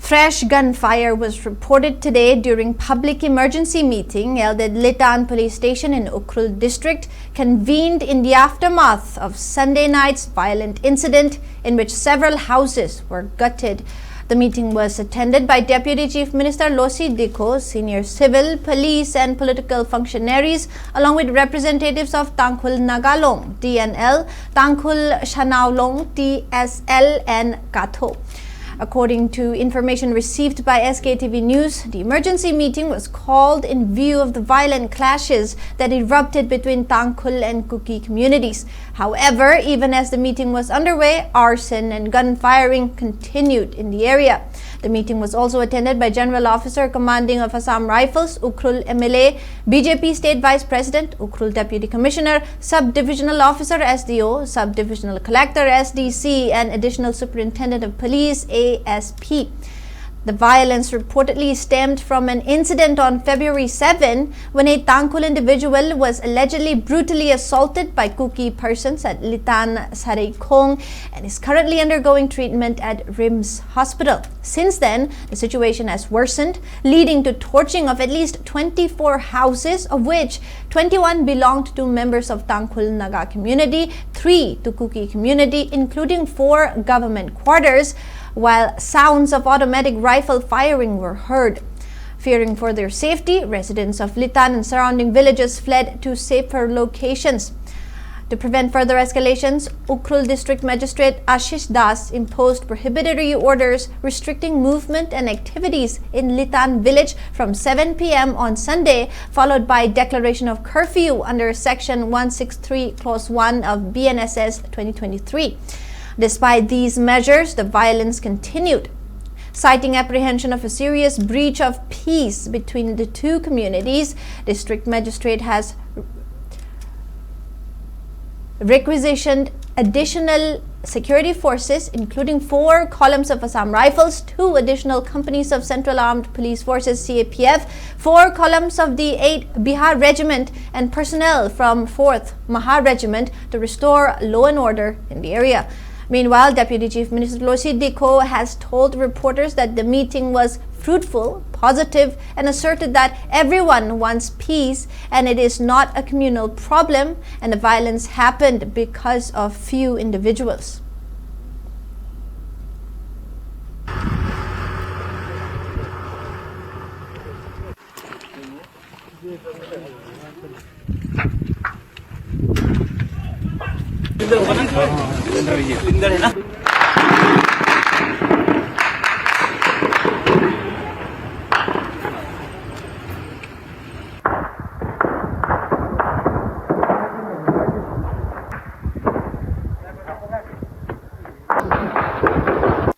Fresh gunfire was reported today during public emergency meeting held at Litan police station in Ukhrul district, convened in the aftermath of Sunday night's violent incident in which several houses were gutted. The meeting was attended by Deputy Chief Minister Losii Dikho, senior civil, police and political functionaries, along with representatives of Tangkhul Nagalong, TNL, Tangkhul Shanaulong, TSL and Katho. According to information received by SKTV News, the emergency meeting was called in view of the violent clashes that erupted between Tangkhul and Kuki communities. However, even as the meeting was underway, arson and gun firing continued in the area. The meeting was also attended by General Officer Commanding of Assam Rifles, Ukhrul MLA, BJP State Vice President, Ukhrul Deputy Commissioner, Sub-Divisional Officer SDO, Sub-Divisional Collector SDC and Additional Superintendent of Police ASP. The violence reportedly stemmed from an incident on February 7 when a Tangkhul individual was allegedly brutally assaulted by Kuki persons at Litan Saraikong and is currently undergoing treatment at RIMS Hospital. Since then, the situation has worsened, leading to torching of at least 24 houses, of which 21 belonged to members of Tangkhul Naga community, 3 to Kuki community, including 4 government quarters, while sounds of automatic rifle firing were heard. Fearing for their safety, residents of Litan and surrounding villages fled to safer locations. To prevent further escalations, Ukhrul District Magistrate Ashish Das imposed prohibitory orders restricting movement and activities in Litan village from 7 p.m. on Sunday, followed by declaration of curfew under Section 163 Clause 1 of BNSS 2023. Despite these measures, the violence continued. Citing apprehension of a serious breach of peace between the two communities, District Magistrate has requisitioned additional security forces, including 4 columns of Assam Rifles, 2 additional companies of Central Armed Police Forces CAPF, 4 columns of the 8th Bihar Regiment, and personnel from 4th Maha Regiment to restore law and order in the area. Meanwhile, Deputy Chief Minister Losii Dikho has told reporters that the meeting was fruitful, positive, and asserted that everyone wants peace and it is not a communal problem and the violence happened because of few individuals.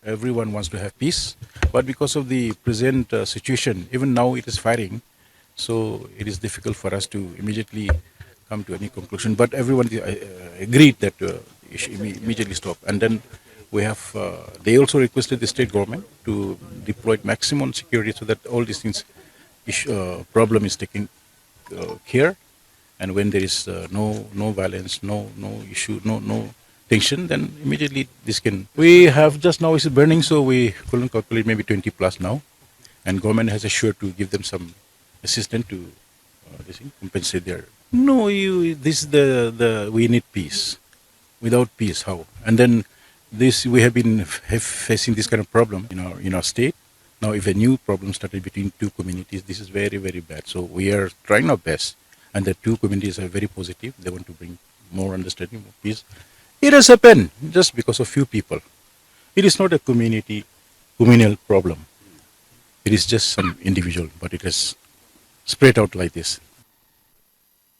Everyone wants to have peace, but because of the present situation, even now it is firing, so it is difficult for us to immediately come to any conclusion. But everyone agreed that it should immediately stop. And then we have, they also requested the state government to deploy maximum security so that all these things, problem is taken care. And when there is no violence, no issue, no tension, then immediately this can. We have just now it's burning, so we couldn't calculate maybe 20 plus now. And government has assured to give them some assistance to compensate their. No, this is we need peace. Without peace, how? And then this we have been facing this kind of problem in our state. Now, if a new problem started between 2 communities, this is very, very bad. So we are trying our best, and the 2 communities are very positive. They want to bring more understanding, more peace. It has happened just because of few people. It is not a communal problem. It is just some individual, but it has spread out like this.